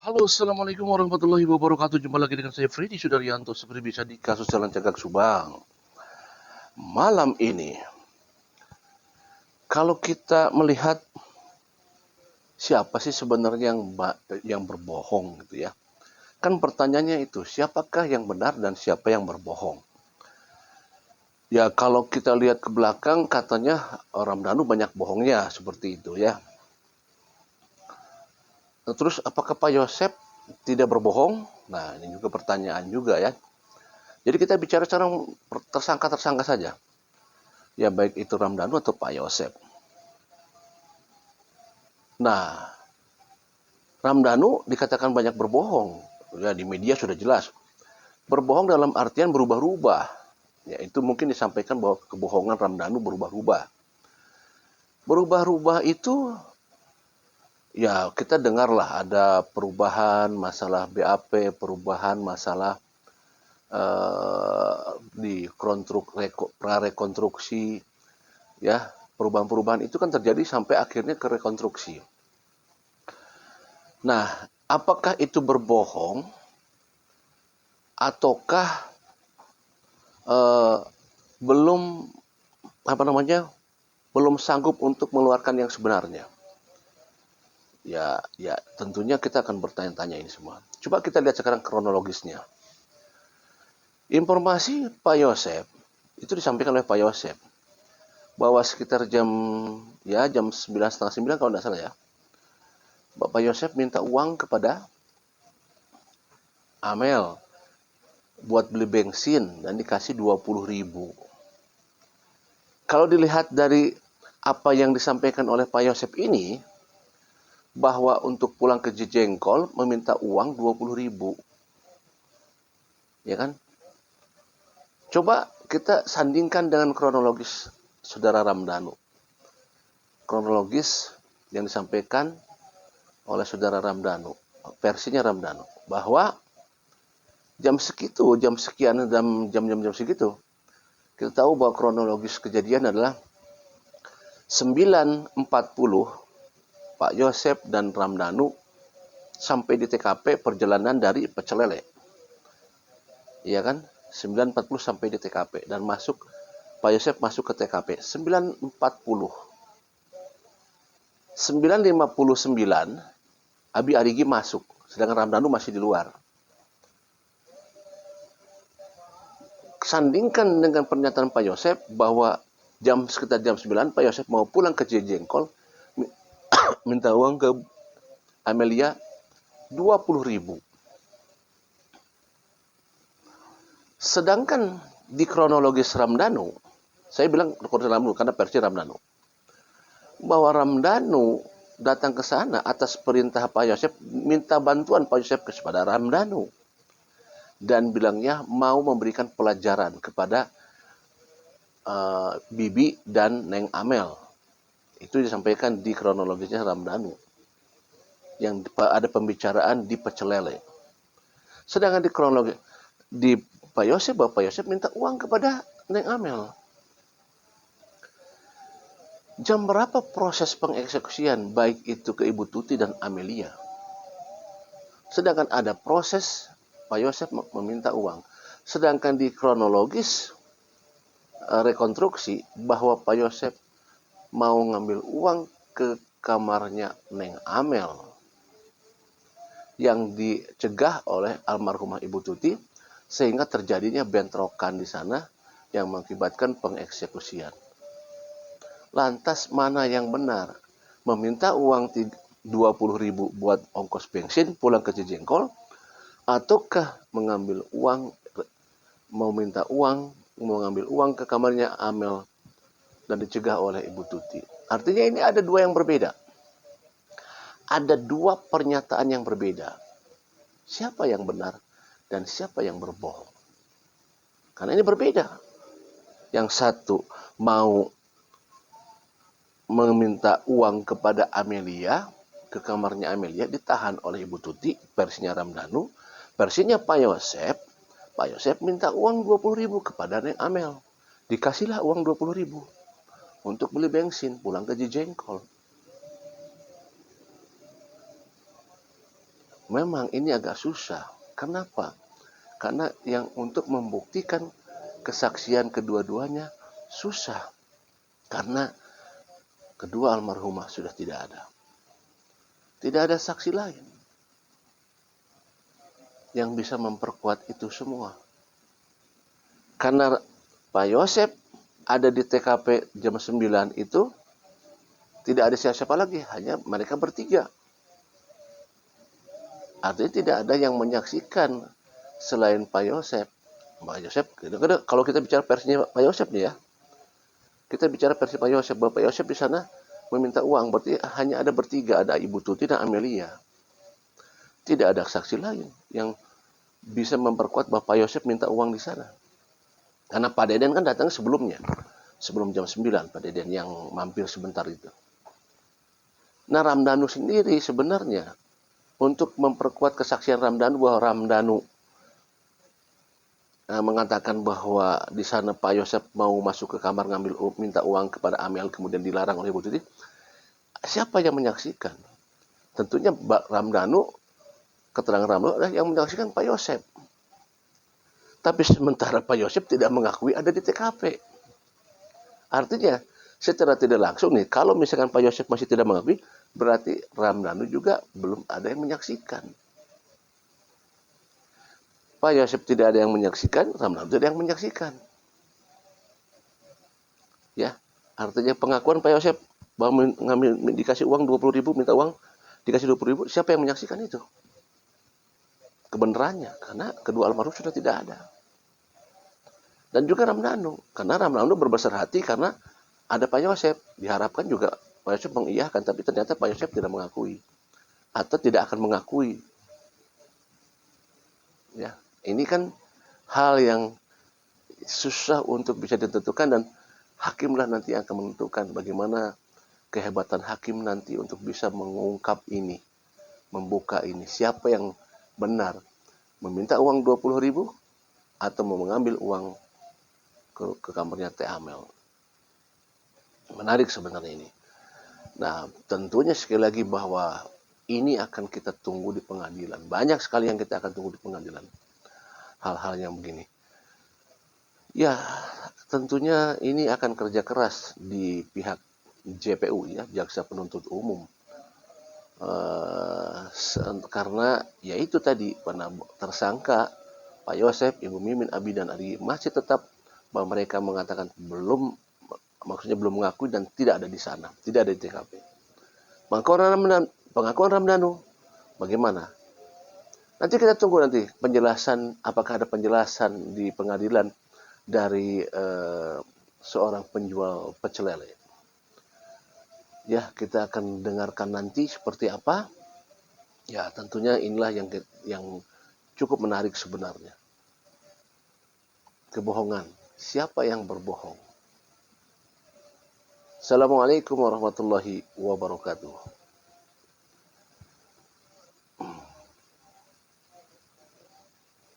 Halo, assalamualaikum warahmatullahi wabarakatuh. Jumpa lagi dengan saya Freddy Sudaryanto seperti biasa di kasus Jalan Cagak Subang. Malam ini, kalau kita melihat siapa sih sebenarnya yang berbohong gitu ya. Kan pertanyaannya itu, siapakah yang benar dan siapa yang berbohong? Ya kalau kita lihat ke belakang katanya Ramdhanu banyak bohongnya seperti itu ya. Terus apakah Pak Yosep tidak berbohong? Nah ini juga pertanyaan juga ya. Jadi kita bicara secara tersangka-tersangka saja. Ya baik itu Ramdhanu atau Pak Yosep. Nah, Ramdhanu dikatakan banyak berbohong. Ya di media sudah jelas. Berbohong dalam artian berubah-ubah. Ya itu mungkin disampaikan bahwa kebohongan Ramdhanu berubah-ubah. Berubah-ubah itu ya kita dengarlah ada perubahan masalah BAP, perubahan masalah di prarekonstruksi, ya perubahan-perubahan itu kan terjadi sampai akhirnya ke rekonstruksi. Nah, apakah itu berbohong ataukah eh, belum apa namanya belum sanggup untuk mengeluarkan yang sebenarnya? Ya, tentunya kita akan bertanya-tanya ini semua. Coba kita lihat sekarang kronologisnya. Informasi Pak Yosep itu disampaikan oleh Pak Yosep bahwa sekitar jam 9:30 kalau tidak salah ya, Bapak Yosep minta uang kepada Amel buat beli bensin dan dikasih 20.000. Kalau dilihat dari apa yang disampaikan oleh Pak Yosep ini, bahwa untuk pulang ke Jejengkol meminta uang 20.000. Ya kan? Coba kita sandingkan dengan kronologis Saudara Ramdhanu. Kronologis yang disampaikan oleh Saudara Ramdhanu, versinya Ramdhanu, bahwa jam segitu, jam sekian, jam segitu, kita tahu bahwa kronologis kejadian adalah 9.40 Pak Yosep dan Ramdhanu sampai di TKP perjalanan dari Pecel Lele. Iya kan? 9.40 sampai di TKP dan Pak Yosep masuk ke TKP 9.40. 9.59 Abi Arigi masuk, sedangkan Ramdhanu masih di luar. Sandingkan dengan pernyataan Pak Yosep bahwa sekitar jam 9 Pak Yosep mau pulang ke Jejengkol minta uang ke Amelia 20.000. Sedangkan di kronologis Ramdhanu, saya bilang kronologis Ramdhanu karena versi Ramdhanu, bahwa Ramdhanu datang ke sana atas perintah Pak Yosep, minta bantuan Pak Yosep kepada Ramdhanu dan bilangnya mau memberikan pelajaran kepada Bibi dan Neng Amel. Itu disampaikan di kronologisnya Ramdhanu yang ada pembicaraan di Pecel Lele. Sedangkan di kronologi di Pak Yosep, Bapak Yosep minta uang kepada Neng Amel. Jam berapa proses pengeksekusian baik itu ke Ibu Tuti dan Amelia? Sedangkan ada proses Pak Yosep meminta uang. Sedangkan di kronologis rekonstruksi bahwa Pak Yosep mau ngambil uang ke kamarnya Neng Amel yang dicegah oleh almarhumah Ibu Tuti sehingga terjadinya bentrokan di sana yang mengakibatkan pengeksekusian. Lantas mana yang benar? Meminta uang 20.000 buat ongkos bensin pulang ke Jejengkol ataukah mau mengambil uang ke kamarnya Amel dan dicegah oleh Ibu Tuti. Artinya ini ada dua yang berbeda. Ada dua pernyataan yang berbeda. Siapa yang benar dan siapa yang berbohong? Karena ini berbeda. Yang satu mau meminta uang kepada Amelia, ke kamarnya Amelia, ditahan oleh Ibu Tuti, versinya Ramdhanu. Versinya Pak Yosep minta uang 20.000 kepada Neng Amel. Dikasihlah uang 20.000 untuk beli bensin pulang ke Jejengkol. memang ini agak susah. Kenapa? Karena yang untuk membuktikan kesaksian kedua-duanya susah. Karena kedua almarhumah sudah tidak ada. Tidak ada saksi lain yang bisa memperkuat itu semua. Karena Pak Yosep ada di TKP jam 9 itu, tidak ada siapa-siapa lagi, hanya mereka bertiga. Artinya tidak ada yang menyaksikan selain Pak Yosep. Pak Yosep, kalau kita bicara versinya Pak Yosep nih ya, kita bicara versi Pak Yosep, Bapak Yosep di sana meminta uang, berarti hanya ada bertiga, ada Ibu Tuti dan Amelia. Tidak ada saksi lain yang bisa memperkuat Bapak Yosep minta uang di sana. Karena Pak Deden kan datang sebelumnya. Sebelum jam 9, Pak Deden yang mampir sebentar itu. Nah, Ramdhanu sendiri sebenarnya untuk memperkuat kesaksian Ramdhanu bahwa Ramdhanu mengatakan bahwa di sana Pak Yosep mau masuk ke kamar minta uang kepada Amel, kemudian dilarang oleh Ibu Tuti. Siapa yang menyaksikan? Tentunya Ramdhanu, keterangan Ramdhanu adalah yang menyaksikan Pak Yosep. Tapi sementara Pak Yosep tidak mengakui ada di TKP. Artinya, secara tidak langsung nih, kalau misalkan Pak Yosep masih tidak mengakui, berarti Ramdhanu juga belum ada yang menyaksikan. Pak Yosep tidak ada yang menyaksikan, Ramdhanu tidak ada yang menyaksikan. Ya, artinya pengakuan Pak Yosep bahwa dikasih uang 20.000, minta uang, dikasih 20.000, siapa yang menyaksikan itu? Kebenarannya, karena kedua almarhum sudah tidak ada. Dan juga Ramdhanu, karena Ramdhanu berbesar hati karena ada Pak Yosep. Diharapkan juga Pak Yosep mengiyakan, tapi ternyata Pak Yosep tidak mengakui atau tidak akan mengakui. Ya, ini kan hal yang susah untuk bisa ditentukan, dan hakimlah nanti yang akan menentukan bagaimana kehebatan hakim nanti untuk bisa mengungkap ini, membuka ini. Siapa yang benar, meminta uang 20.000 atau mau mengambil uang ke kamarnya Teh Amel. Menarik sebenarnya ini. Nah, tentunya sekali lagi bahwa ini akan kita tunggu di pengadilan. Banyak sekali yang kita akan tunggu di pengadilan. Hal-hal yang begini. Ya, tentunya ini akan kerja keras di pihak JPU ya, Jaksa Penuntut Umum. Karena ya itu tadi, tersangka Pak Yosep, Ibu Mimin, Abi dan Ari masih tetap bahwa mereka mengatakan maksudnya belum mengakui dan tidak ada di sana, tidak ada di TKP. Pengakuan Ramdhanu bagaimana? Nanti kita tunggu nanti penjelasan, apakah ada penjelasan di pengadilan dari seorang penjual pecel lele. Ya, kita akan dengarkan nanti seperti apa. Ya, tentunya inilah yang cukup menarik sebenarnya. Kebohongan. Siapa yang berbohong? Assalamualaikum warahmatullahi wabarakatuh.